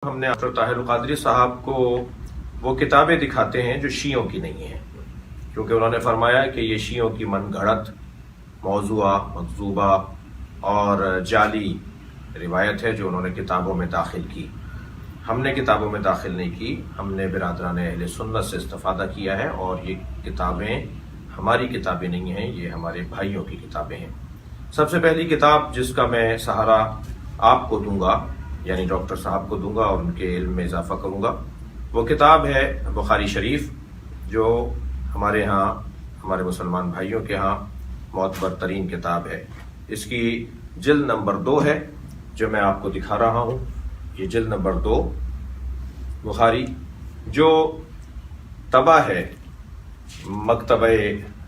ہم نے ڈاکٹر طاہر القادری صاحب کو وہ کتابیں دکھاتے ہیں جو شیعوں کی نہیں ہیں، کیونکہ انہوں نے فرمایا کہ یہ شیعوں کی من گھڑت موضوعہ مکذوبہ اور جعلی روایت ہے جو انہوں نے کتابوں میں داخل کی۔ ہم نے کتابوں میں داخل نہیں کی، ہم نے برادران اہل سنت سے استفادہ کیا ہے، اور یہ کتابیں ہماری کتابیں نہیں ہیں، یہ ہمارے بھائیوں کی کتابیں ہیں۔ سب سے پہلی کتاب جس کا میں سہارا آپ کو دوں گا، یعنی ڈاکٹر صاحب کو دوں گا اور ان کے علم میں اضافہ کروں گا، وہ کتاب ہے بخاری شریف، جو ہمارے ہاں ہمارے مسلمان بھائیوں کے ہاں معتبر ترین کتاب ہے۔ اس کی جلد نمبر 2 ہے جو میں آپ کو دکھا رہا ہوں، یہ جلد نمبر 2 بخاری، جو طبع ہے مکتبہ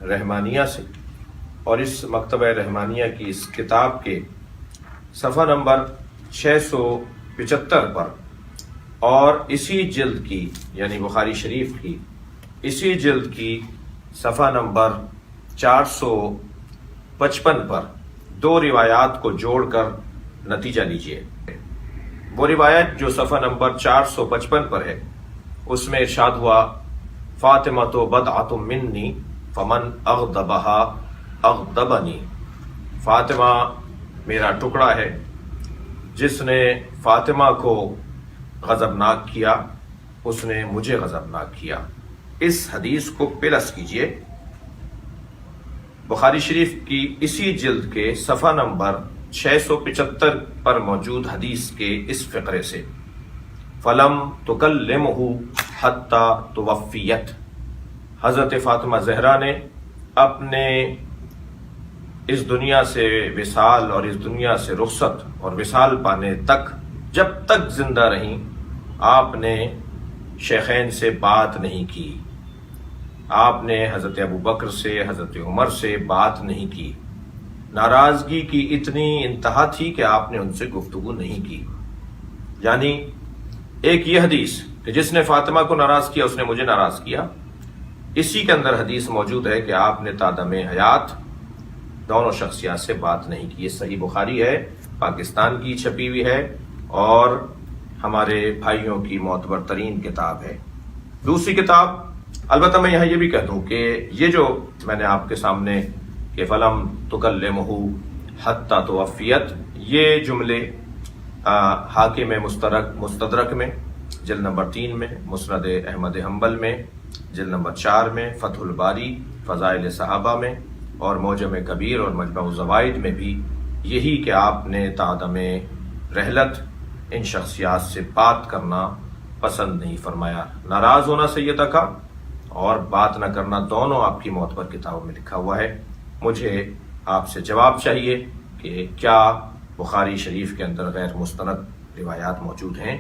رحمانیہ سے، اور اس مکتبہ رحمانیہ کی اس کتاب کے صفحہ نمبر 675 پر، اور اسی جلد کی یعنی بخاری شریف کی اسی جلد کی صفحہ نمبر 455 پر 2 روایات کو جوڑ کر نتیجہ لیجئے۔ وہ روایت جو صفحہ نمبر 455 پر ہے، اس میں ارشاد ہوا: فاطمہ تو بدعۃ منی فمن اغضبها اغضبنی، فاطمہ میرا ٹکڑا ہے، جس نے فاطمہ کو غضبناک کیا اس نے مجھے غضبناک کیا۔ اس حدیث کو پلس کیجئے بخاری شریف کی اسی جلد کے صفحہ نمبر 675 پر موجود حدیث کے اس فقرے سے: فلم تکلمہ حتی توفیت، حضرت فاطمہ زہرا نے اپنے اس دنیا سے وصال اور اس دنیا سے رخصت اور وصال پانے تک، جب تک زندہ رہیں، آپ نے شیخین سے بات نہیں کی، آپ نے حضرت ابو بکر سے حضرت عمر سے بات نہیں کی۔ ناراضگی کی اتنی انتہا تھی کہ آپ نے ان سے گفتگو نہیں کی۔ یعنی ایک یہ حدیث کہ جس نے فاطمہ کو ناراض کیا اس نے مجھے ناراض کیا، اسی کے اندر حدیث موجود ہے کہ آپ نے تادم حیات دونوں شخصیات سے بات نہیں کی۔ یہ صحیح بخاری ہے، پاکستان کی چھپی ہوئی ہے، اور ہمارے بھائیوں کی معتبر ترین کتاب ہے۔ دوسری کتاب، البتہ میں یہاں یہ بھی کہہ دوں کہ یہ جو میں نے آپ کے سامنے کہ فلم تکلمہ حتی توفیت، یہ جملے حاکم مستدرک میں جلد نمبر 3 میں، مسند احمد حنبل میں جلد نمبر 4 میں، فتح الباری فضائل صحابہ میں، اور معجم کبیر اور مجمع الزوائد میں بھی یہی کہ آپ نے تعدم رحلت ان شخصیات سے بات کرنا پسند نہیں فرمایا۔ ناراض ہونا سیدہ کا اور بات نہ کرنا دونوں آپ کی معتبر کتابوں میں لکھا ہوا ہے۔ مجھے آپ سے جواب چاہیے کہ کیا بخاری شریف کے اندر غیر مستند روایات موجود ہیں؟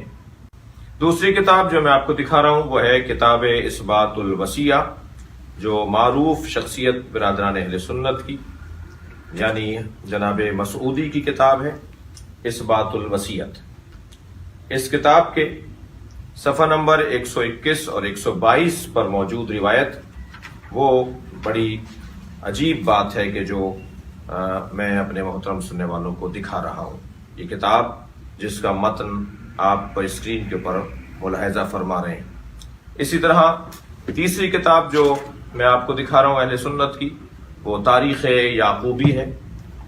دوسری کتاب جو میں آپ کو دکھا رہا ہوں وہ ہے کتاب اثبات الوصیہ، جو معروف شخصیت برادران اہل سنت کی یعنی جناب مسعودی کی کتاب ہے، اثبات الوصیت۔ اس کتاب کے صفحہ نمبر 121 اور 122 پر موجود روایت وہ بڑی عجیب بات ہے کہ جو میں اپنے محترم سننے والوں کو دکھا رہا ہوں۔ یہ کتاب جس کا متن آپ پر اسکرین کے اوپر ملاحظہ فرما رہے ہیں۔ اسی طرح تیسری کتاب جو میں آپ کو دکھا رہا ہوں اہل سنت کی، وہ تاریخ یعقوبی ہے۔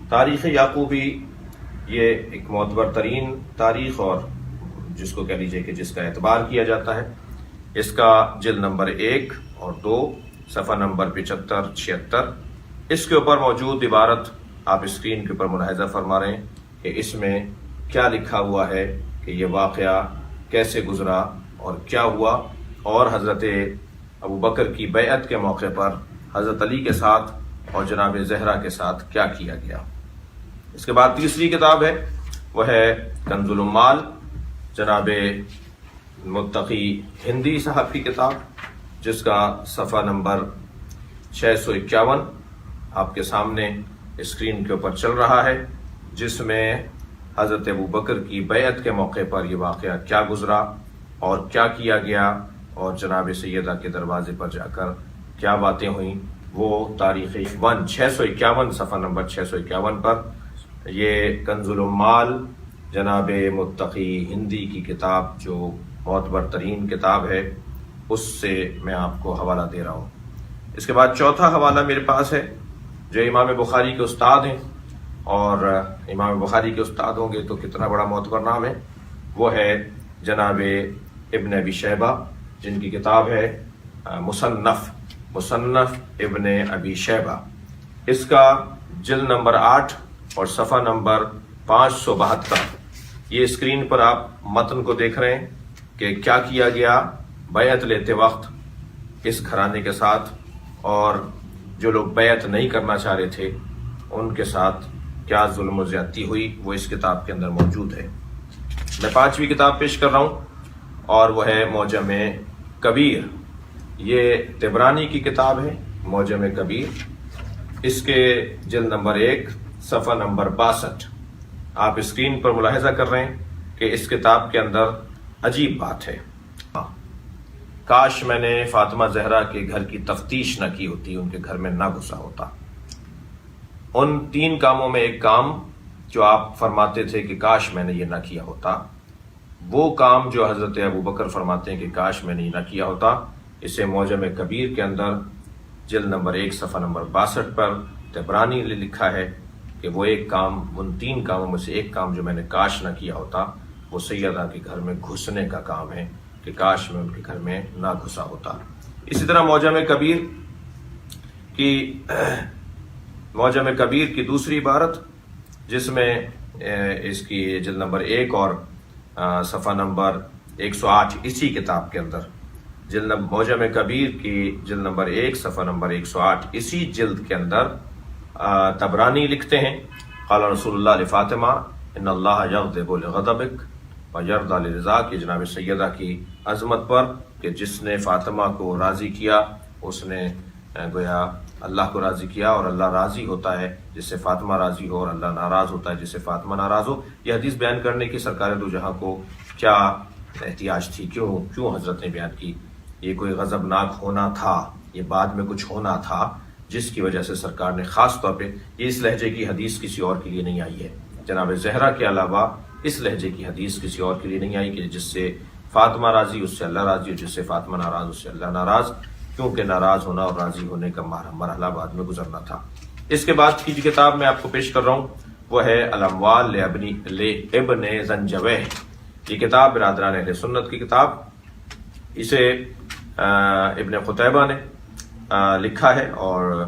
تاریخ یعقوبی یہ ایک معتبر ترین تاریخ، اور جس کو کہہ لیجئے کہ جس کا اعتبار کیا جاتا ہے۔ اس کا جلد نمبر 1 اور 2، صفحہ نمبر 75-76، اس کے اوپر موجود عبارت آپ اسکرین کے اوپر ملاحظہ فرما رہے ہیں کہ اس میں کیا لکھا ہوا ہے کہ یہ واقعہ کیسے گزرا اور کیا ہوا، اور حضرت ابو بکر کی بیعت کے موقع پر حضرت علی کے ساتھ اور جناب زہرا کے ساتھ کیا کیا گیا۔ اس کے بعد تیسری کتاب ہے، وہ ہے کنز العمال، جناب متقی ہندی صاحب کی کتاب، جس کا صفحہ نمبر 651 آپ کے سامنے اسکرین کے اوپر چل رہا ہے، جس میں حضرت ابو بکر کی بیعت کے موقع پر یہ واقعہ کیا گزرا اور کیا کیا گیا، اور جناب سیدہ کے دروازے پر جا کر کیا باتیں ہوئیں، وہ تاریخ 651 صفحہ نمبر 651 پر یہ کنز العمال جناب متقی ہندی کی کتاب جو معتبر ترین کتاب ہے اس سے میں آپ کو حوالہ دے رہا ہوں۔ اس کے بعد چوتھا حوالہ میرے پاس ہے جو امام بخاری کے استاد ہیں، اور امام بخاری کے استاد ہوں گے تو کتنا بڑا معتبر نام ہے، وہ ہے جناب ابن ابی شیبہ، جن کی کتاب ہے مصنف ابن ابی شیبہ۔ اس کا جلد نمبر 8 اور صفحہ نمبر 572۔ یہ اسکرین پر آپ متن کو دیکھ رہے ہیں کہ کیا کیا گیا بیعت لیتے وقت اس گھرانے کے ساتھ، اور جو لوگ بیعت نہیں کرنا چاہ رہے تھے ان کے ساتھ کیا ظلم و زیادتی ہوئی، وہ اس کتاب کے اندر موجود ہے۔ میں 5ویں کتاب پیش کر رہا ہوں اور وہ ہے معجم کبیر۔ یہ طبرانی کی کتاب ہے معجم کبیر، اس کے جلد نمبر 1 صفحہ نمبر 62۔ آپ اسکرین پر ملاحظہ کر رہے ہیں کہ اس کتاب کے اندر عجیب بات ہے۔ کاش میں نے فاطمہ زہرا کے گھر کی تفتیش نہ کی ہوتی، ان کے گھر میں نہ گھسا ہوتا۔ ان 3 کاموں میں ایک کام جو آپ فرماتے تھے کہ کاش میں نے یہ نہ کیا ہوتا، وہ کام جو حضرت ابوبکر فرماتے ہیں کہ کاش میں نے یہ نہ کیا ہوتا، اسے معجم کبیر کے اندر جلد نمبر 1 صفحہ نمبر 62 پر طبرانی نے لکھا ہے کہ وہ ایک کام، ان 3 کاموں میں سے ایک کام جو میں نے کاش نہ کیا ہوتا، وہ سیدہ کے گھر میں گھسنے کا کام ہے کہ کاش میں ان کے گھر میں نہ گھسا ہوتا۔ اسی طرح معجم کبیر کی دوسری عبارت، جس میں اس کی جلد نمبر 1 اور صفحہ نمبر 108 اسی کتاب کے اندر، معجم کبیر کی جلد نمبر 1 صفحہ نمبر 108 اسی جلد کے اندر طبرانی لکھتے ہیں، قال رسول اللہ لفاطمہ ان اللہ یغضب لغضبک ویرضی لرضاک، کہ جناب سیدہ کی عظمت پر کہ جس نے فاطمہ کو راضی کیا اس نے گویا اللہ کو راضی کیا، اور اللہ راضی ہوتا ہے جس سے فاطمہ راضی ہو، اور اللہ ناراض ہوتا ہے جس سے فاطمہ ناراض ہو۔ یہ حدیث بیان کرنے کی سرکار دو جہاں کو کیا احتیاج تھی، کیوں حضرت نے بیان کی؟ یہ کوئی غضبناک ہونا تھا، یہ بعد میں کچھ ہونا تھا جس کی وجہ سے سرکار نے خاص طور پہ یہ اس لہجے کی حدیث کسی اور کے لیے نہیں آئی ہے، جناب زہرا کے علاوہ اس لہجے کی حدیث کسی اور کے لیے نہیں آئی کہ جس سے فاطمہ راضی اس سے اللہ راضی، اور جس سے فاطمہ ناراض اس سے اللہ ناراض، کیونکہ ناراض ہونا اور راضی ہونے کا مرحلہ بعد میں گزرنا تھا۔ اس کے بعد کی جو کتاب میں آپ کو پیش کر رہا ہوں وہ ہے الاموال لابن زنجویہ۔ یہ کتاب برادران اہل سنت کی کتاب، اسے ابن قتیبہ نے لکھا ہے، اور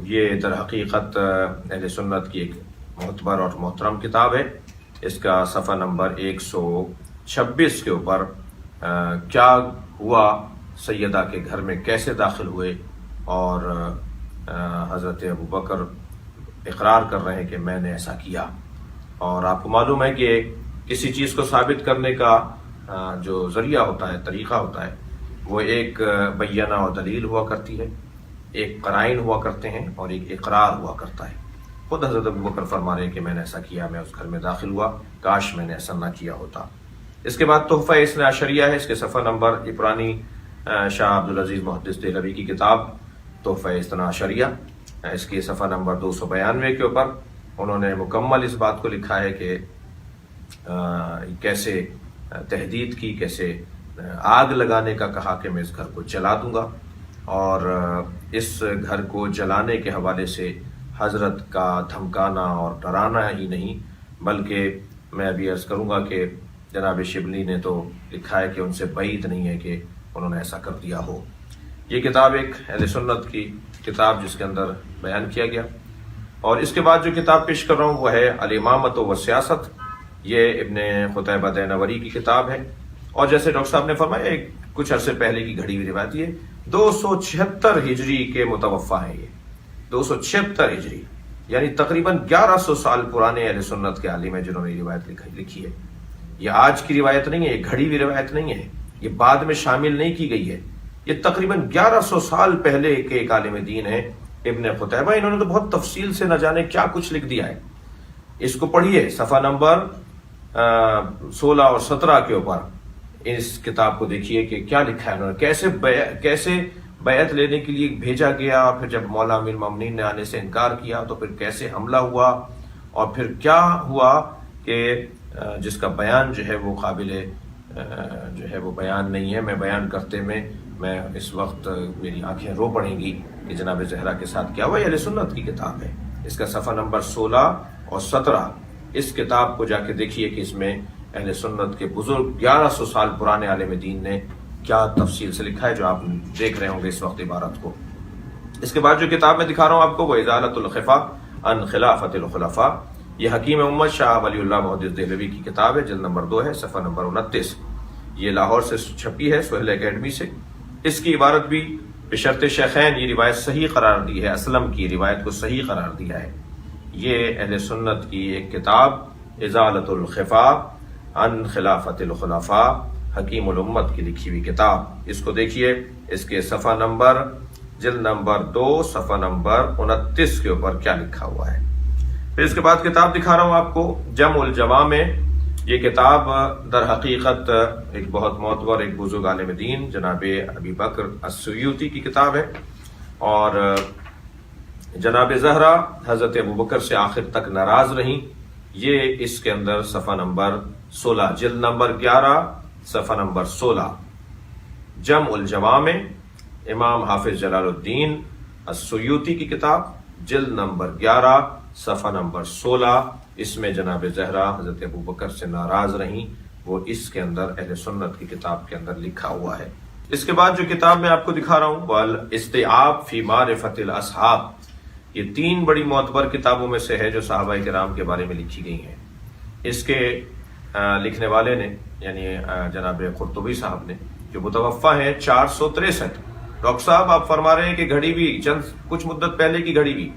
یہ در حقیقت اہل سنت کی ایک معتبر اور محترم کتاب ہے۔ اس کا صفحہ نمبر 126 کے اوپر کیا ہوا، سیدہ کے گھر میں کیسے داخل ہوئے، اور حضرت ابوبکر اقرار کر رہے ہیں کہ میں نے ایسا کیا۔ اور آپ کو معلوم ہے کہ کسی چیز کو ثابت کرنے کا جو ذریعہ ہوتا ہے، طریقہ ہوتا ہے، وہ ایک بینہ و دلیل ہوا کرتی ہے، ایک قرائن ہوا کرتے ہیں، اور ایک اقرار ہوا کرتا ہے۔ خود حضرت ابوبکر فرما رہے ہیں کہ میں نے ایسا کیا، میں اس گھر میں داخل ہوا، کاش میں نے ایسا نہ کیا ہوتا۔ اس کے بعد تحفہ اثنا عشریہ ہے، اس کے صفحہ نمبر، یہ پرانی شاہ عبدالعزیز محدث دہلوی کی کتاب تحفہ اثنا عشریہ، اس کی صفحہ نمبر 292 کے اوپر انہوں نے مکمل اس بات کو لکھا ہے کہ کیسے تہدید کی، کیسے آگ لگانے کا کہا کہ میں اس گھر کو جلا دوں گا، اور اس گھر کو جلانے کے حوالے سے حضرت کا دھمکانا اور ڈرانا ہی نہیں، بلکہ میں ابھی عرض کروں گا کہ جناب شبلی نے تو لکھا ہے کہ ان سے بعید نہیں ہے کہ انہوں نے ایسا کر دیا ہو۔ یہ کتاب ایک اہل سنت کی کتاب جس کے اندر بیان کیا گیا۔ اور اس کے بعد جو کتاب پیش کر رہا ہوں وہ ہے الامامۃ و سیاست، یہ ابن قتیبہ دینوری کی کتاب ہے، اور جیسے ڈاکٹر صاحب نے فرمایا ایک کچھ عرصے پہلے کی گھڑی ہوئی روایت، یہ 276 ہجری کے متوفہ ہیں، یہ 276 ہجری، یعنی تقریباً 1100 سال پرانے اہل سنت کے عالم ہیں جنہوں نے یہ روایت لکھی ہے۔ یہ آج کی روایت نہیں ہے، یہ گھڑی ہوئی روایت نہیں ہے، یہ بعد میں شامل نہیں کی گئی ہے، یہ تقریباً 1100 سال پہلے کے ایک عالم دین ہے ابن قتیبہ۔ انہوں نے تو بہت تفصیل سے نہ جانے کیا کچھ لکھ دیا ہے، اس کو پڑھیے صفحہ نمبر 16 اور 17 کے اوپر اس کتاب کو دیکھیے کہ کیا لکھا ہے انہوں نے، کیسے بیعت لینے کے لیے بھیجا گیا، پھر جب مولا امیر المومنین نے آنے سے انکار کیا تو پھر کیسے حملہ ہوا، اور پھر کیا ہوا کہ جس کا بیان جو ہے وہ قابل جو ہے وہ بیان نہیں ہے. میں بیان کرتے میں اس وقت میری آنکھیں رو پڑیں گی کہ جناب زہرا کے ساتھ کیا ہوا. یہ اہل سنت کی کتاب ہے. اس کا صفحہ نمبر 16 اور 17 اس کتاب کو جا کے دیکھیے کہ اس میں اہل سنت کے بزرگ 1100 سال پرانے عالم دین نے کیا تفصیل سے لکھا ہے، جو آپ دیکھ رہے ہوں گے اس وقت عبارت کو. اس کے بعد جو کتاب میں دکھا رہا ہوں آپ کو وہ ازالۃ الخفا عن خلافت الخلفاء، یہ حکیم امت شاہ ولی اللہ محدث دہلوی کی کتاب ہے. جلد نمبر 2 ہے، صفحہ نمبر 29. یہ لاہور سے چھپی ہے، سہیل اکیڈمی سے. اس کی عبارت بھی بشرط شیخین یہ روایت صحیح قرار دی ہے، اسلم کی روایت کو صحیح قرار دیا ہے. یہ اہل سنت کی ایک کتاب ازالۃ الخفا عن خلافت الخلفاء، حکیم الامت کی لکھی ہوئی کتاب. اس کو دیکھیے، اس کے صفحہ نمبر جلد نمبر 2 صفحہ نمبر 29 کے اوپر کیا لکھا ہوا ہے. پھر اس کے بعد کتاب دکھا رہا ہوں آپ کو جمع الجوامع. یہ کتاب در حقیقت ایک بہت معتبر ایک بزرگ عالم دین جناب ابی بکر السیوطی کی کتاب ہے، اور جناب زہرا حضرت ابوبکر سے آخر تک ناراض رہیں. یہ اس کے اندر صفحہ نمبر 16 جلد نمبر 11 صفحہ نمبر 16 جمع الجوامع، امام حافظ جلال الدین السیوطی کی کتاب، جلد نمبر 11 صفحہ نمبر 16. اس میں جناب زہرا حضرت ابوبکر سے ناراض رہیں، وہ اس کے اندر اہل سنت کی کتاب کے اندر لکھا ہوا ہے. اس کے بعد جو کتاب میں آپ کو دکھا رہا ہوں والاستیعاب فی معرفت الاصحاب، یہ 3 بڑی معتبر کتابوں میں سے ہے جو صحابہ کرام کے بارے میں لکھی گئی ہیں. اس کے لکھنے والے نے یعنی جناب قرطبی صاحب نے، جو متوفی ہیں 463. ڈاکٹر صاحب آپ فرما رہے ہیں کہ گھڑی بھی کچھ مدت پہلے کی گھڑی بھی،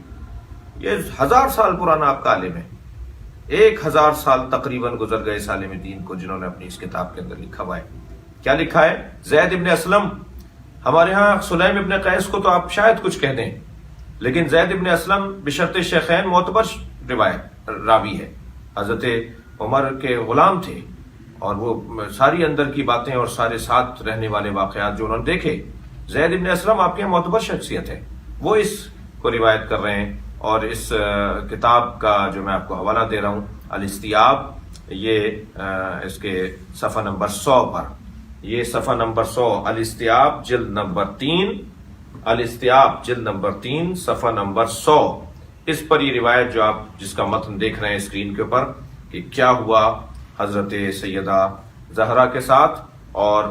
یہ 1000 سال پرانا آپ کا عالم ہے. 1000 سال تقریباً گزر گئے اس عالم دین کو جنہوں نے اپنی اس کتاب کے اندر لکھا ہوا ہے. کیا لکھا ہے؟ زید ابن اسلم، ہمارے ہاں سلیم ابن قیس کو تو آپ شاید کچھ کہہ دیں، لیکن زید ابن اسلم بشرط شیخین معتبر روایت راوی ہے. حضرت عمر کے غلام تھے، اور وہ ساری اندر کی باتیں اور سارے ساتھ رہنے والے واقعات جو انہوں نے دیکھے. زید ابن اسلم آپ کے یہاں معتبر شخصیت ہے، وہ اس کو روایت کر رہے ہیں. اور اس کتاب کا جو میں آپ کو حوالہ دے رہا ہوں الاستیعاب، یہ اس کے صفحہ نمبر 100 پر، یہ صفحہ نمبر 100 الاستیعاب جلد نمبر 3، الاستیعاب جلد نمبر 3 صفحہ نمبر 100. اس پر یہ روایت جو آپ جس کا متن دیکھ رہے ہیں اسکرین کے اوپر کہ کیا ہوا حضرت سیدہ زہرا کے ساتھ، اور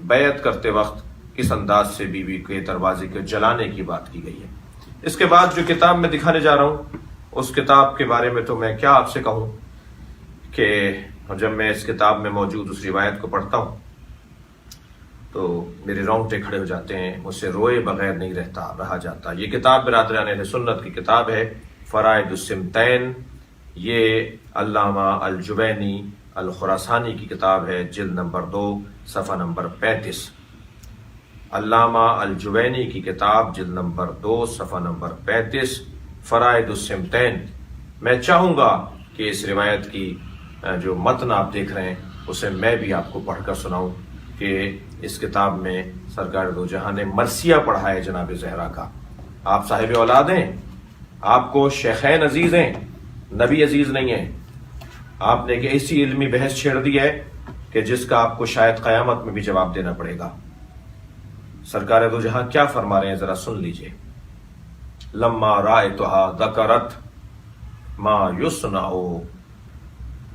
بیعت کرتے وقت کس انداز سے بیوی کے دروازے کے جلانے کی بات کی گئی ہے. اس کے بعد جو کتاب میں دکھانے جا رہا ہوں اس کتاب کے بارے میں تو میں کیا آپ سے کہوں کہ جب میں اس کتاب میں موجود اس روایت کو پڑھتا ہوں تو میرے رونگٹے کھڑے ہو جاتے ہیں، مجھ سے روئے بغیر نہیں رہا جاتا. یہ کتاب برادران اہل سنت کی کتاب ہے، فرائض السمتین. یہ علامہ الجوینی الخراسانی کی کتاب ہے، جلد نمبر 2 صفحہ نمبر 35. علامہ الجوینی کی کتاب جلد نمبر 2 صفحہ نمبر 35 فرائض السمتین. میں چاہوں گا کہ اس روایت کی جو متن آپ دیکھ رہے ہیں اسے میں بھی آپ کو پڑھ کر سناؤں کہ اس کتاب میں سرکار دو جہاں نے مرثیہ پڑھا ہے جناب زہرا کا. آپ صاحب اولاد ہیں، آپ کو شیخین عزیز ہیں، نبی عزیز نہیں ہیں. آپ نے ایک ایسی علمی بحث چھیڑ دی ہے کہ جس کا آپ کو شاید قیامت میں بھی جواب دینا پڑے گا. سرکار دو جہاں کیا فرما رہے ہیں ذرا سن لیجئے. لما رأیتها ذکرت ما یصنع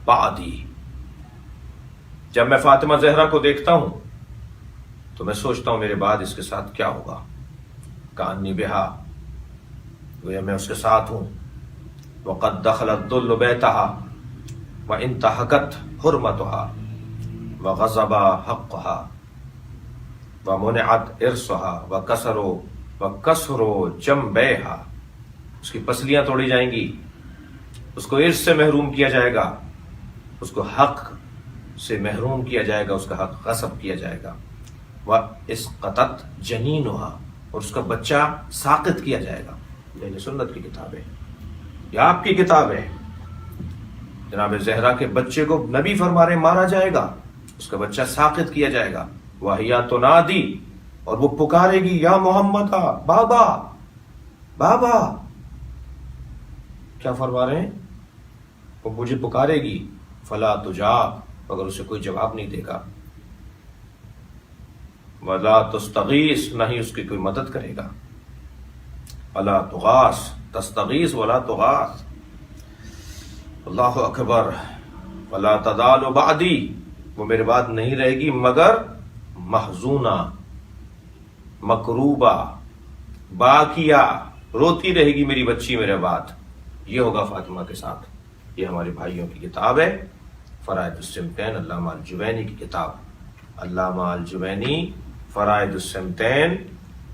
بعدی، جب میں فاطمہ زہرا کو دیکھتا ہوں تو میں سوچتا ہوں میرے بعد اس کے ساتھ کیا ہوگا. کانی بہا، گویا میں اس کے ساتھ ہوں. وقد دخلت الذل بیتها وانتهكت حرمتها وغصب حقها ومنعت ارثها وکسر جنبیها. اس کی پسلیاں توڑی جائیں گی، اس کو ارث سے محروم کیا جائے گا، اس کو حق سے محروم کیا جائے گا، اس کا حق غصب کیا جائے گا. واسقطت جنینها، اور اس کا بچہ ساقط کیا جائے گا. یہ سنت کی کتاب ہے، یہ آپ کی کتاب ہے. جناب زہرا کے بچے کو نبی فرما رہے مارا جائے گا، اس کا بچہ ساقط کیا جائے گا. وَهِيَ تُنَادِي، اور وہ پکارے گی یا محمد، بابا بابا. کیا فرما رہے ہیں؟ وہ مجھے پکارے گی فلا تجاب، مگر اسے کوئی جواب نہیں دے گا، ولا تستغیث، نہ ہی اس کی کوئی مدد کرے گا، ولا تغاث، تستغیث ولا تغاث، اللہ اکبر، ولا تزال بعدی، وہ میرے بعد نہیں رہے گی مگر محزونہ، مکروبہ، باکیہ، روتی رہے گی میری بچی میرے بعد۔ یہ ہوگا فاطمہ کے ساتھ۔ یہ ہمارے بھائیوں کی کتاب ہے، فرائض الصمتین، علامہ الجوینی کی کتاب، علامہ الجوینی فرائض الصمتین۔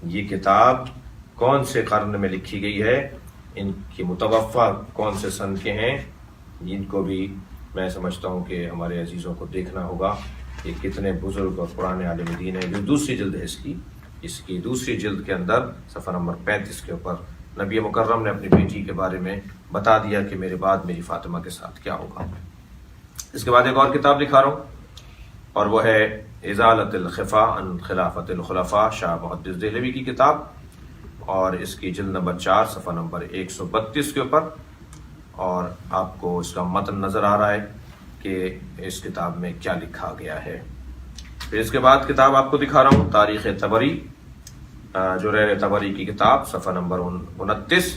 یہ کتاب کون سے قرن میں لکھی گئی ہے، ان کی متوفہ کون سے سن کے ہیں، جن کو بھی میں سمجھتا ہوں کہ ہمارے عزیزوں کو دیکھنا ہوگا کہ کتنے بزرگ اور پرانے عالم دین ہیں۔ جو دوسری جلد ہے اس کی دوسری جلد کے اندر صفحہ نمبر 35 کے اوپر نبی مکرم نے اپنی بیٹی کے بارے میں بتا دیا کہ میرے بعد میری فاطمہ کے ساتھ کیا ہوگا۔ اس کے بعد ایک اور کتاب دکھا رہا ہوں، اور وہ ہے ازالۃ الخفا عن خلافت الخلفاء، شاہ محدث دہلوی کی کتاب، اور اس کی جلد نمبر 4 صفحہ نمبر 132 کے اوپر، اور آپ کو اس کا متن نظر آ رہا ہے کہ اس کتاب میں کیا لکھا گیا ہے۔ پھر اس کے بعد کتاب آپ کو دکھا رہا ہوں، تاریخ طبری، جریر طبری کی کتاب، صفحہ نمبر 29،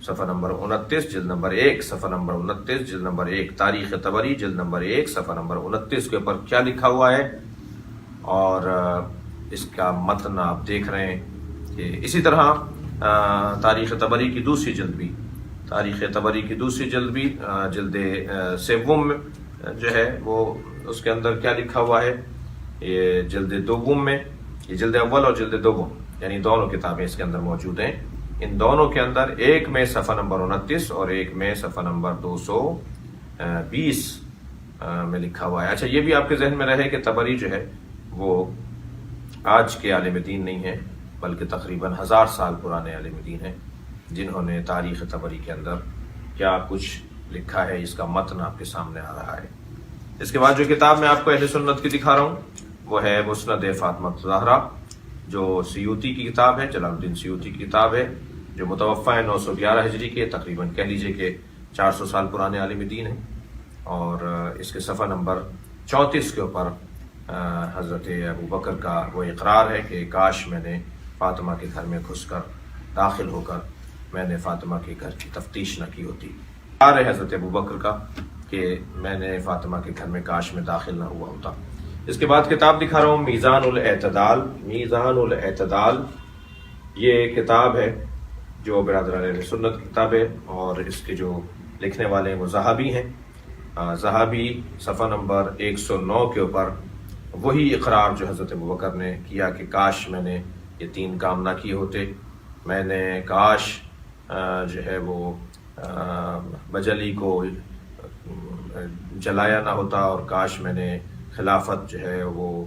صفحہ نمبر 29، جلد نمبر 1، صفحہ نمبر 29، جلد نمبر 1، تاریخ طبری، جلد نمبر 1، صفحہ نمبر 29 کے اوپر کیا لکھا ہوا ہے، اور اس کا متن آپ دیکھ رہے ہیں کہ اسی طرح تاریخ طبری کی دوسری جلد بھی، تاریخ طبری کی دوسری جلد بھی، جلد سوم جو ہے وہ اس کے اندر کیا لکھا ہوا ہے، یہ جلد دوم میں، یہ جلد اول اور جلد دوم یعنی دونوں کتابیں اس کے اندر موجود ہیں۔ ان دونوں کے اندر ایک میں صفحہ نمبر 29 اور ایک میں صفحہ نمبر 220 میں لکھا ہوا ہے۔ اچھا، یہ بھی آپ کے ذہن میں رہے کہ طبری جو ہے وہ آج کے عالم دین نہیں ہے، بلکہ تقریباً 1000 سال پرانے عالم دین ہیں، جنہوں نے تاریخ طبری کے اندر کیا کچھ لکھا ہے، اس کا متن آپ کے سامنے آ رہا ہے۔ اس کے بعد جو کتاب میں آپ کو اہل سنت کی دکھا رہا ہوں وہ ہے مسند فاطمہ الزہرا، جو سیوطی کی کتاب ہے، جلال الدین سیوطی کی کتاب ہے، جو متوفہ ہے 911 ہجری کے، تقریباً کہہ لیجئے کہ 400 سال پرانے عالم دین ہیں، اور اس کے صفحہ نمبر 34 کے اوپر حضرت ابو بکر کا وہ اقرار ہے کہ کاش میں نے فاطمہ کے گھر میں گھس کر، داخل ہو کر میں نے فاطمہ کے گھر کی تفتیش نہ کی ہوتی۔ اقرار ہے حضرت ابو بکر کا کہ میں نے فاطمہ کے گھر میں کاش میں داخل نہ ہوا ہوتا۔ اس کے بعد کتاب دکھا رہا ہوں، میزان الاعتدال، میزان الاعتدال، یہ کتاب ہے جو برادران اہل سنت کی کتاب ہے، اور اس کے جو لکھنے والے ہیں وہ زہابی ہیں۔ زہابی صفحہ نمبر 109 کے اوپر وہی اقرار جو حضرت ابوبکر نے کیا کہ کاش میں نے یہ 3 کام نہ کیے ہوتے، میں نے کاش جو ہے وہ بجلی کو جلایا نہ ہوتا، اور کاش میں نے خلافت جو ہے وہ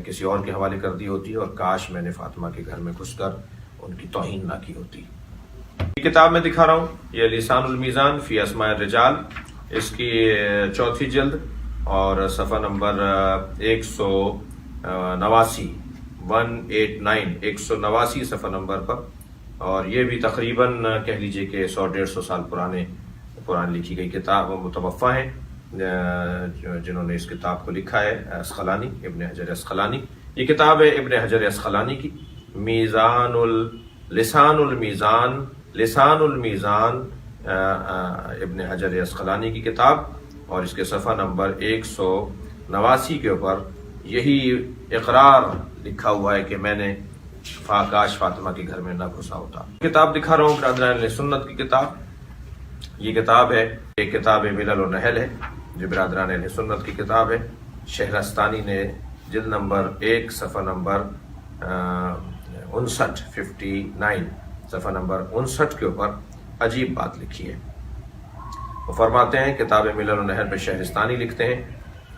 کسی اور کے حوالے کر دی ہوتی، اور کاش میں نے فاطمہ کے گھر میں گھس کر ان کی توہین نہ کی ہوتی۔ یہ کتاب میں دکھا رہا ہوں، یہ لسان المیزان فی اسماء الرجال، اس کی 4تھی جلد اور صفحہ نمبر 189، 189 صفحہ نمبر پر، اور یہ بھی تقریباً کہہ لیجئے کہ 100-150 سال پرانے لکھی گئی کتاب، متوفہ ہیں جنہوں نے اس کتاب کو لکھا ہے، اسقلانی، ابن حجر اسقلانی۔ یہ کتاب ہے ابن حجر اسقلانی کی، لسان المیزان، لسان المیزان، ابن حجر اسقلانی کی کتاب، اور اس کے صفحہ نمبر 189 کے اوپر یہی اقرار لکھا ہوا ہے کہ میں نے کاش فاطمہ کے گھر میں نہ گھسا ہوتا۔ کتاب دکھا رہا ہوں برادران اہل سنت کی کتاب، یہ کتاب ہے، یہ کتاب ملل و نحل ہے، جو برادران اہل سنت کی کتاب ہے۔ شہرستانی نے جلد نمبر 1 صفحہ نمبر 59 صفحہ نمبر 59 کے اوپر عجیب بات لکھی ہے۔ وہ فرماتے ہیں، کتاب ملل و نحل پہ شہرستانی لکھتے ہیں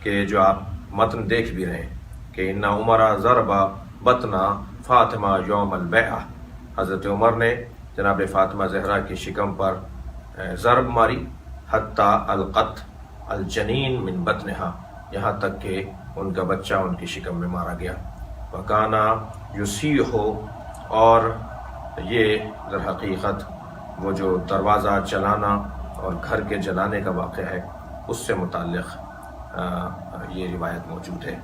کہ جو آپ متن دیکھ بھی رہے ہیں کہ ان عمر ضربا بطنا فاطمہ یوم البیعہ، حضرت عمر نے جناب فاطمہ زہرا کی شکم پر ضرب ماری، حتی القت الجنین من بطنہا، یہاں تک کہ ان کا بچہ ان کی شکم میں مارا گیا۔ وکانا یسیح، اور یہ در حقیقت وہ جو دروازہ چلانا اور گھر کے جلانے کا واقعہ ہے، اس سے متعلق یہ روایت موجود ہے۔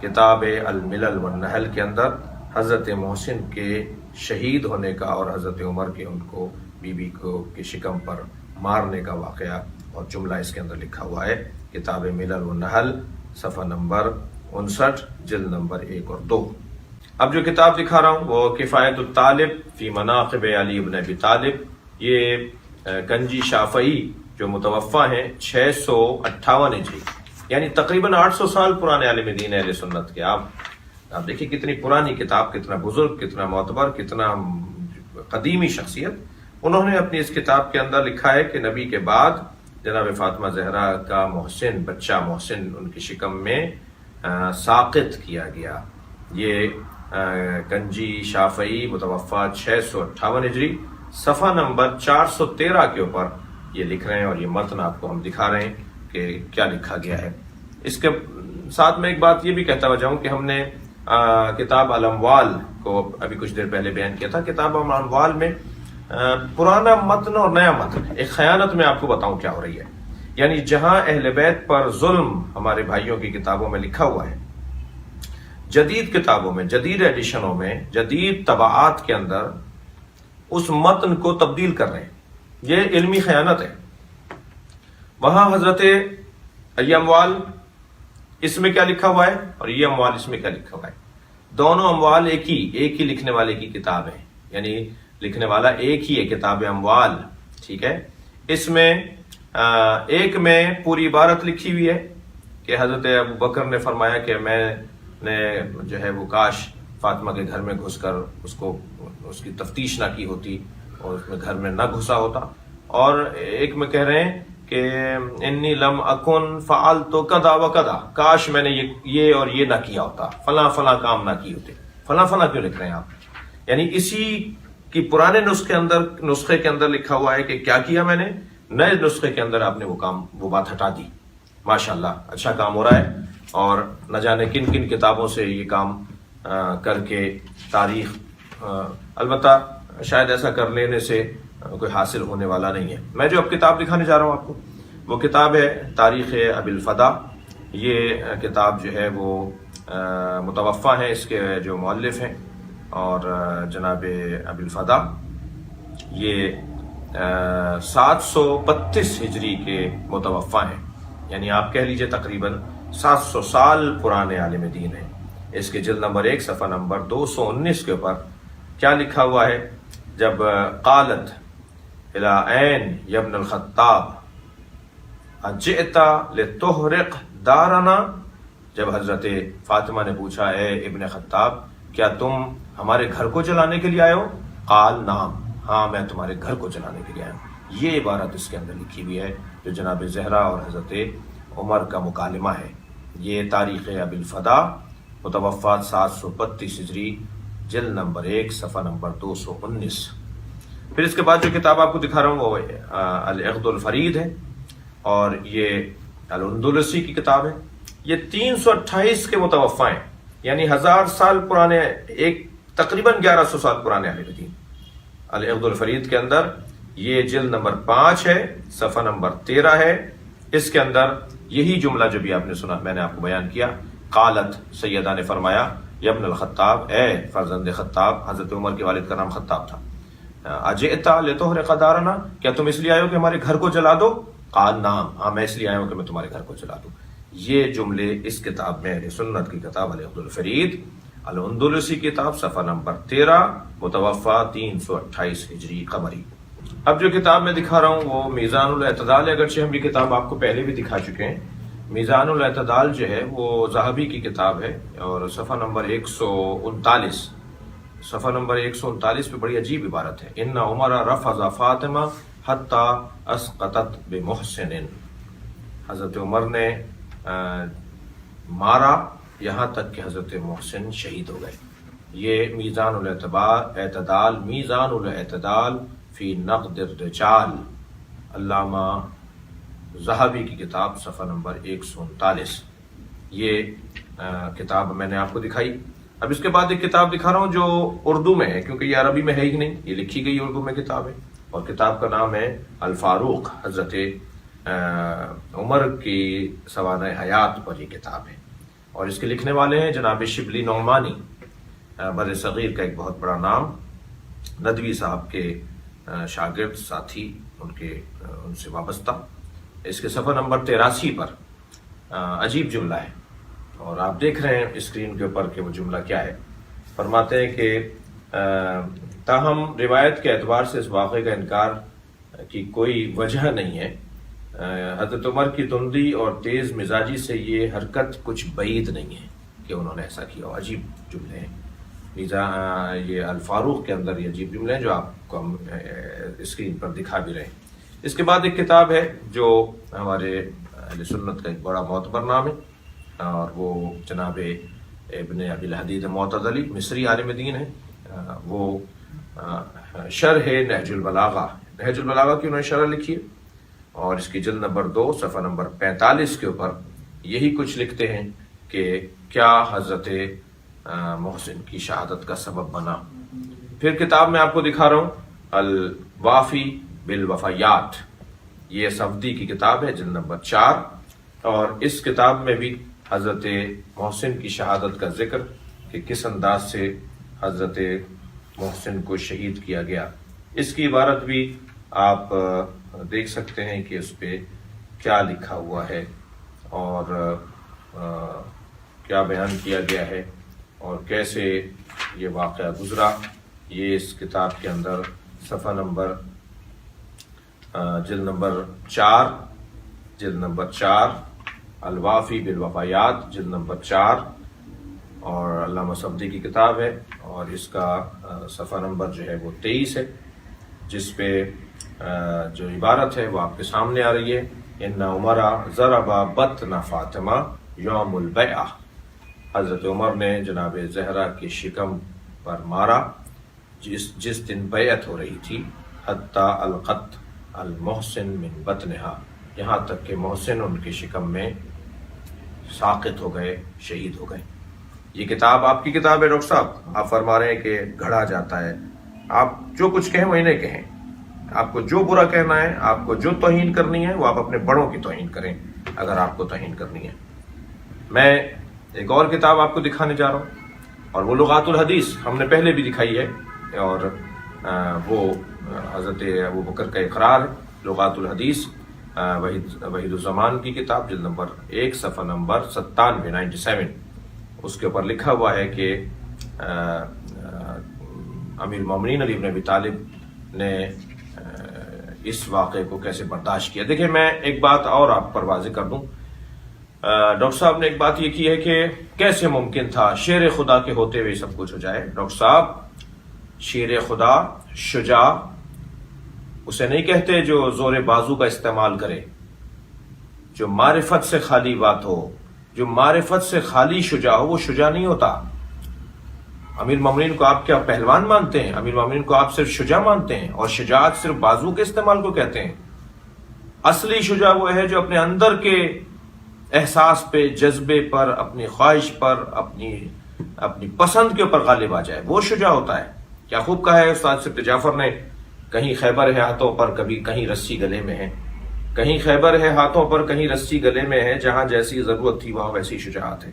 کتاب الملل والنحل کے اندر حضرت محسن کے شہید ہونے کا اور حضرت عمر کے ان کو بیوی کو کی شکم پر مارنے کا واقعہ اور جملہ اس کے اندر لکھا ہوا ہے۔ کتاب ملل والنحل صفحہ نمبر 59 جلد نمبر 1 اور 2۔ اب جو کتاب دکھا رہا ہوں وہ کفایت الطالب فی مناقب علی بن ابی طالب، یہ گنجی شافعی جو متوفہ ہیں 658 ہجری، یعنی تقریباً 800 سال پرانے عالم دین اہل سنت کے۔ آپ دیکھیں کتنی پرانی کتاب، کتنا بزرگ، کتنا معتبر، کتنا قدیمی شخصیت۔ انہوں نے اپنی اس کتاب کے اندر لکھا ہے کہ نبی کے بعد جناب فاطمہ زہرا کا محسن، بچہ محسن ان کی شکم میں ساقط کیا گیا۔ یہ گنجی شافعی متوفہ 658 ہجری صفحہ نمبر 413 کے اوپر یہ لکھ رہے ہیں، اور یہ متن آپ کو ہم دکھا رہے ہیں کہ کیا لکھا گیا ہے۔ اس کے ساتھ میں ایک بات یہ بھی کہتا ہوا جاؤں کہ ہم نے کتاب الاموال کو ابھی کچھ دیر پہلے بیان کیا تھا۔ کتاب الاموال میں پرانا متن اور نیا متن، ایک خیانت میں آپ کو بتاؤں کیا ہو رہی ہے، یعنی جہاں اہل بیت پر ظلم ہمارے بھائیوں کی کتابوں میں لکھا ہوا ہے، جدید کتابوں میں، جدید ایڈیشنوں میں، جدید طباعات کے اندر اس متن کو تبدیل کر رہے ہیں۔ یہ علمی خیانت ہے۔ وہاں حضرت یہ اموال اس میں کیا لکھا ہوا ہے اور یہ اموال اس میں کیا لکھا ہوا ہے، دونوں اموال ایک ہی لکھنے والے کی کتاب ہے، یعنی لکھنے والا ایک ہی ہے، کتاب اموال، ٹھیک ہے۔ اس میں ایک میں پوری عبارت لکھی ہوئی ہے کہ حضرت ابوبکر نے فرمایا کہ میں نے جو ہے وہ کاش فاطمہ کے گھر میں گھس کر اس کی تفتیش نہ کی ہوتی اور اس میں گھر میں نہ گھسا ہوتا، اور ایک میں کہہ رہے ہیں کہ انی لم اکن فعلت کذا و کذا، کاش میں نے یہ اور یہ نہ کیا ہوتا، فلاں فلاں کام نہ کی ہوتے۔ فلاں فلاں کیوں لکھ رہے ہیں آپ؟ یعنی اسی کی پرانے نسخے کے اندر لکھا ہوا ہے کہ کیا کیا میں نے، نئے نسخے کے اندر آپ نے وہ بات ہٹا دی۔ ماشاءاللہ اچھا کام ہو رہا ہے، اور نہ جانے کن کن کتابوں سے یہ کام کر کے تاریخ، البتہ شاید ایسا کر لینے سے کوئی حاصل ہونے والا نہیں ہے۔ میں جو اب کتاب دکھانے جا رہا ہوں آپ کو، وہ کتاب ہے تاریخ ابی الفدا۔ یہ کتاب جو ہے وہ متوفہ ہیں اس کے جو مؤلف ہیں، اور جناب ابی الفدا یہ 732 ہجری کے متوفہ ہیں، یعنی آپ کہہ لیجئے تقریباً 700 سال پرانے عالم دین ہیں۔ اس کے جلد نمبر 1 صفحہ نمبر 219 کے اوپر کیا لکھا ہوا ہے، جب قالت الی عین یا ابن الخطاب اجئت لتحرق دارنا، جب حضرت فاطمہ نے پوچھا اے ابن خطاب کیا تم ہمارے گھر کو جلانے کے لیے آئے ہو؟ قال نعم، ہاں میں تمہارے گھر کو جلانے کے لیے آیا ہوں۔ یہ عبارت اس کے اندر لکھی ہوئی ہے جو جناب زہرا اور حضرت عمر کا مکالمہ ہے۔ یہ تاریخ ابی الفدا متوفات 732 ہجری جلد نمبر 1 صفحہ نمبر 219۔ پھر اس کے بعد جو کتاب آپ کو دکھا رہا ہوں وہ العقد الفرید ہے، اور یہ الاندلسی کی کتاب ہے۔ یہ 328 کے متوفہ ہیں، یعنی 1000 سال پرانے، ایک تقریباً 1100 سال پرانے عالم دین۔ العقد الفرید کے اندر یہ جلد نمبر 5 ہے، صفحہ نمبر 13 ہے۔ اس کے اندر یہی جملہ جو بھی آپ نے سنا، میں نے آپ کو بیان کیا، قالت، سیدہ نے فرمایا، یا ابن الخطاب، اے فرزند خطاب، حضرت عمر کے والد کا نام خطاب تھا، اجئت لتحرق دارنا، کیا تم اس لیے آئے ہو کہ ہمارے گھر کو جلا دو؟ قال نعم، ہاں میں اس لیے آیا ہوں کہ میں تمہارے گھر کو جلا دوں۔ یہ جملے اس کتاب میں، اہل سنت کی کتاب العقد الفرید الاندلسی کتاب صفحہ نمبر 13 متوفہ 328 ہجری قمری۔ اب جو کتاب میں دکھا رہا ہوں وہ میزان الاعتدال ہے، اگرچہ ہم یہ کتاب آپ کو پہلے بھی دکھا چکے ہیں۔ میزان الاعتدال جو ہے وہ ذہبی کی کتاب ہے، اور صفحہ نمبر 139، صفحہ نمبر 139 پہ بڑی عجیب عبارت ہے، ان عمر رفض فاطمہ حتی اسقطت بمحسن، حضرت عمر نے مارا یہاں تک کہ حضرت محسن شہید ہو گئے۔ یہ میزان الاعتدال، میزان الاعتدال فی نقد الرجال، علامہ ذہبی کی کتاب، صفحہ نمبر 139۔ یہ کتاب میں نے آپ کو دکھائی۔ اب اس کے بعد ایک کتاب دکھا رہا ہوں جو اردو میں ہے، کیونکہ یہ عربی میں ہے ہی نہیں، یہ لکھی گئی اردو میں کتاب ہے، اور کتاب کا نام ہے الفاروق، حضرت عمر کی سوانح حیات پر یہ کتاب ہے، اور اس کے لکھنے والے ہیں جناب شبلی نعمانی، بر صغیر کا ایک بہت بڑا نام، ندوی صاحب کے شاگرد ساتھی، ان سے وابستہ۔ اس کے صفحہ نمبر 83 پر عجیب جملہ ہے، اور آپ دیکھ رہے ہیں اسکرین کے اوپر کہ وہ جملہ کیا ہے۔ فرماتے ہیں کہ تاہم روایت کے اعتبار سے اس واقعے کا انکار کی کوئی وجہ نہیں ہے۔ حضرت عمر کی تندی اور تیز مزاجی سے یہ حرکت کچھ بعید نہیں ہے کہ انہوں نے ایسا کیا۔ عجیب جملے ہیں، یہ الفاروق کے اندر یہ عجیب جملے ہیں جو آپ کو ہم اسکرین پر دکھا بھی رہے ہیں۔ اس کے بعد ایک کتاب ہے جو ہمارے اہل سنت کا ایک بڑا معتبر نام ہے، اور وہ جناب ابن ابی الحدید معتزلی مصری عالم دین ہے۔ وہ شرح نہج البلاغہ، نہج البلاغہ کی انہوں نے شرح لکھی ہے، اور اس کی جلد نمبر 2 صفحہ نمبر 45 کے اوپر یہی کچھ لکھتے ہیں کہ کیا حضرت محسن کی شہادت کا سبب بنا۔ پھر کتاب میں آپ کو دکھا رہا ہوں الوافی بالوفایات، یہ صفدی کی کتاب ہے، جلد نمبر 4، اور اس کتاب میں بھی حضرت محسن کی شہادت کا ذکر کہ کس انداز سے حضرت محسن کو شہید کیا گیا، اس کی عبارت بھی آپ دیکھ سکتے ہیں کہ اس پہ کیا لکھا ہوا ہے اور کیا بیان کیا گیا ہے اور کیسے یہ واقعہ گزرا۔ یہ اس کتاب کے اندر صفحہ نمبر جلد نمبر 4 الوافی بالوفایات، جلد نمبر 4، اور علامہ صفدی کی کتاب ہے، اور اس کا صفحہ نمبر جو ہے وہ 23 ہے، جس پہ جو عبارت ہے وہ آپ کے سامنے آ رہی ہے۔ ان عمر ضرب بطن فاطمہ یوم البیعہ، حضرت عمر نے جناب زہرا کے شکم پر مارا جس دن بیعت ہو رہی تھی، حتی القت المحسن من بطنہا، یہاں تک کہ محسن ان کے شکم میں ساقط ہو گئے، شہید ہو گئے۔ یہ کتاب آپ کی کتاب ہے ڈاکٹر صاحب، آپ فرما رہے ہیں کہ گھڑا جاتا ہے، آپ جو کچھ کہیں وہی نہیں کہیں، آپ کو جو برا کہنا ہے، آپ کو جو توہین کرنی ہے، وہ آپ اپنے بڑوں کی توہین کریں اگر آپ کو توہین کرنی ہے۔ میں ایک اور کتاب آپ کو دکھانے جا رہا ہوں، اور وہ لغات الحدیث ہم نے پہلے بھی دکھائی ہے، اور وہ حضرت ابوبکر کا اقرار ہے، لغات الحدیث وحید الزمان کی کتاب، جلد نمبر 1 صفحہ نمبر 97 اس کے اوپر لکھا ہوا ہے کہ امیر المومنین علی بن ابی طالب نے اس واقعے کو کیسے برداشت کیا۔ دیکھیں، میں ایک بات اور آپ پر واضح کر دوں، ڈاکٹر صاحب نے ایک بات یہ کی ہے کہ کیسے ممکن تھا شیر خدا کے ہوتے ہوئے سب کچھ ہو جائے۔ ڈاکٹر صاحب، شیر خدا شجاع اسے نہیں کہتے جو زور بازو کا استعمال کرے، جو معرفت سے خالی بات ہو، جو معرفت سے خالی شجاع ہو، وہ شجاع نہیں ہوتا۔ امیر المومنین کو آپ کیا پہلوان مانتے ہیں؟ امیر المومنین کو آپ صرف شجاع مانتے ہیں، اور شجاعت صرف بازو کے استعمال کو کہتے ہیں۔ اصلی شجاع وہ ہے جو اپنے اندر کے احساس پہ، جذبے پر، اپنی خواہش پر، اپنی پسند کے اوپر غالب آ جائے، وہ شجاع ہوتا ہے۔ کیا خوب کہا ہے استاد سبت جعفر نے، کہیں خیبر ہے ہاتھوں پر، کہیں رسی گلے میں ہے، کہیں خیبر ہے ہاتھوں پر، کہیں رسی گلے میں ہے، جہاں جیسی ضرورت تھی وہاں ویسی شجاعت ہے۔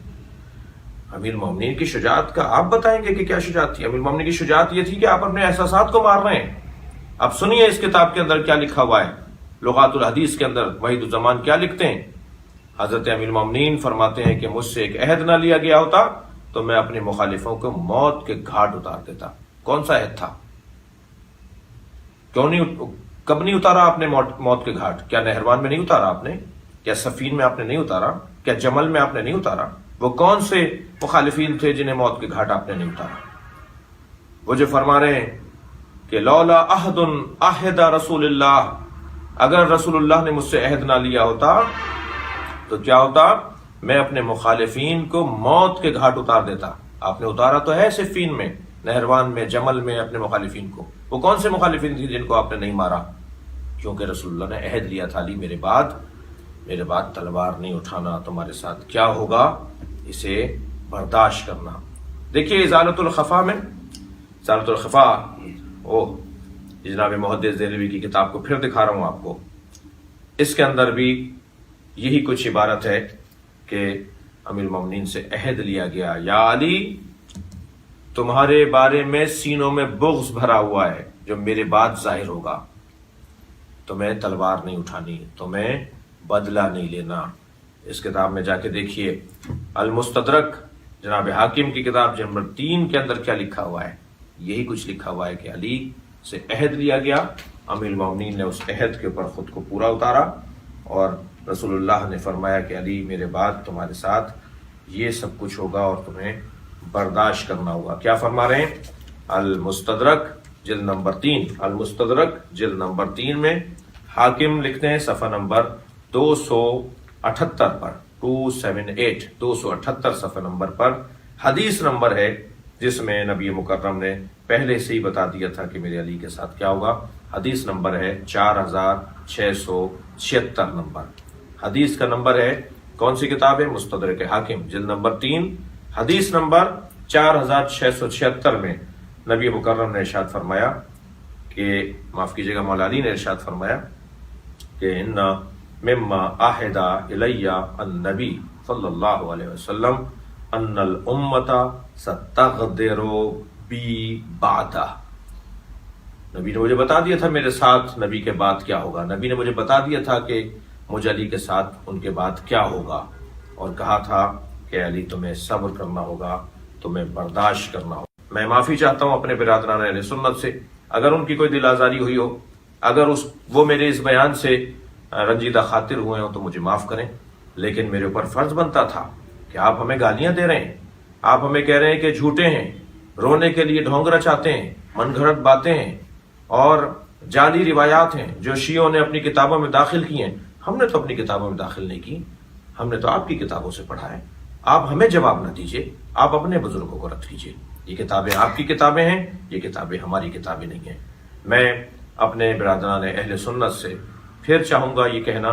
امیر المومنین کی شجاعت کا آپ بتائیں گے کہ کیا شجاعت تھی؟ امیر المومنین کی شجاعت یہ تھی کہ آپ اپنے احساسات کو مار رہے ہیں۔ اب سنیے اس کتاب کے اندر کیا لکھا ہوا ہے، لغات الحدیث کے اندر وحید الزمان کیا لکھتے ہیں۔ حضرت امیر المومنین فرماتے ہیں کہ مجھ سے ایک عہد نہ لیا گیا ہوتا تو میں اپنے مخالفوں کو موت کے گھاٹ اتار دیتا۔ کون سا عہد تھا؟ کب نہیں اتارا آپ نے موت کے گھاٹ؟ کیا نہروان میں نہیں اتارا آپ نے؟ کیا صفین میں آپ نے نہیں اتارا؟ کیا جمل میں آپ نے نہیں اتارا؟ وہ کون سے مخالفین تھے جنہیں موت کے گھاٹ آپ نے نہیں اتارا؟ وہ جو فرما رہے ہیں کہ لولا عہد عہد رسول اللہ، اگر رسول اللہ نے مجھ سے عہد نہ لیا ہوتا تو کیا ہوتا؟ میں اپنے مخالفین کو موت کے گھاٹ اتار دیتا۔ آپ نے اتارا تو ہے صفین میں، نہروان میں، جمل میں اپنے مخالفین کو۔ وہ کون سے مخالفین تھے جن کو آپ نے نہیں مارا؟ کیونکہ رسول اللہ نے عہد لیا تھا، علی میرے بعد تلوار نہیں اٹھانا، تمہارے ساتھ کیا ہوگا اسے برداشت کرنا۔ دیکھیے ازالۃ الخفا میں، ازالۃ الخفا، جناب محدث دہلوی کی کتاب کو پھر دکھا رہا ہوں آپ کو۔ اس کے اندر بھی یہی کچھ عبارت ہے کہ امیر المومنین سے عہد لیا گیا، یا علی تمہارے بارے میں سینوں میں بغض بھرا ہوا ہے، جو میرے بعد ظاہر ہوگا تمہیں تلوار نہیں اٹھانی، تمہیں بدلہ نہیں لینا۔ اس کتاب میں جا کے دیکھیے، المستدرک جناب حاکم کی کتاب نمبر 3 کے اندر کیا لکھا ہوا ہے، یہی کچھ لکھا ہوا ہے کہ علی سے عہد لیا گیا، امیر المومنین نے اس عہد کے اوپر خود کو پورا اتارا، اور رسول اللہ نے فرمایا کہ علی میرے بعد تمہارے ساتھ یہ سب کچھ ہوگا اور تمہیں برداشت کرنا ہوگا۔ کیا فرما رہے ہیں؟ المستدرک جلد نمبر 3، المستدرک جلد نمبر 3 میں حاکم لکھتے ہیں صفحہ نمبر 278 پر، 278 278 صفحہ نمبر پر حدیث نمبر ہے جس میں نبی مکرم نے پہلے سے ہی بتا دیا تھا کہ میرے علی کے ساتھ کیا ہوگا۔ حدیث نمبر ہے 4676 نمبر، حدیث کا نمبر ہے، کون سی کتاب ہے؟ مستدرک حاکم جلد نمبر 3 حدیث نمبر 4676 میں نبی مکرم نے ارشاد فرمایا کہ، معاف کیجیے گا، مولا علی نے ارشاد فرمایا کہ ان مما عہد الی النبی صلی اللہ علیہ وسلم ان الامت ستغدر بی بعدہ۔ نبی نے مجھے بتا دیا تھا میرے ساتھ نبی کے بعد کیا ہوگا، نبی نے مجھے بتا دیا تھا کہ مجھے علی کے ساتھ ان کے بعد کیا ہوگا، اور کہا تھا کہ علی تمہیں صبر کرنا ہوگا، تمہیں برداشت کرنا ہوگا۔ میں معافی چاہتا ہوں اپنے برادران اہل سنت سے، اگر ان کی کوئی دل آزاری ہوئی ہو، اگر وہ میرے اس بیان سے رنجیدہ خاطر ہوئے ہوں تو مجھے معاف کریں، لیکن میرے اوپر فرض بنتا تھا کہ آپ ہمیں گالیاں دے رہے ہیں، آپ ہمیں کہہ رہے ہیں کہ جھوٹے ہیں، رونے کے لیے ڈھونگ رچاتے ہیں، من گھڑت باتیں ہیں اور جعلی روایات ہیں جو شیعوں نے اپنی کتابوں میں داخل کی ہیں۔ ہم نے تو اپنی کتابوں میں داخل نہیں کی، ہم نے تو آپ کی کتابوں سے پڑھا ہے۔ آپ ہمیں جواب نہ دیجیے، آپ اپنے بزرگوں کو رد کیجیے۔ یہ کتابیں آپ کی کتابیں ہیں، یہ کتابیں ہماری کتابیں نہیں ہیں۔ میں اپنے برادران اہل سنت سے پھر چاہوں گا یہ کہنا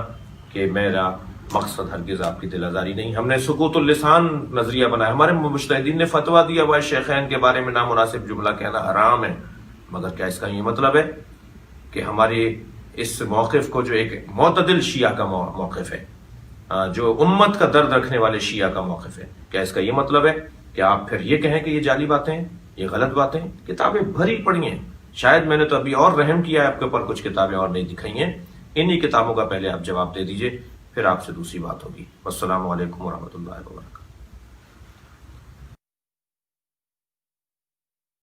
کہ میرا مقصد ہرگز آپ کی دل آزاری نہیں۔ ہم نے سکوت اللسان نظریہ بنایا، ہمارے مجتہدین نے فتویٰ دیا ہوا ہے شیخین کے بارے میں نامناسب جملہ کہنا حرام ہے، مگر کیا اس کا یہ مطلب ہے کہ ہمارے اس موقف کو، جو ایک معتدل شیعہ کا موقف ہے، جو امت کا درد رکھنے والے شیعہ کا موقف ہے، کیا اس کا یہ مطلب ہے کہ آپ پھر یہ کہیں کہ یہ جعلی باتیں ہیں، یہ غلط باتیں ہیں؟ کتابیں بھری پڑی ہیں، شاید میں نے تو ابھی اور رحم کیا ہے آپ کے اوپر، کچھ کتابیں اور نہیں دکھائی ہیں، انہی کتابوں کا پہلے آپ جواب دے دیجئے، پھر آپ سے دوسری بات ہوگی۔ والسلام علیکم ورحمۃ اللہ وبرکاتہ۔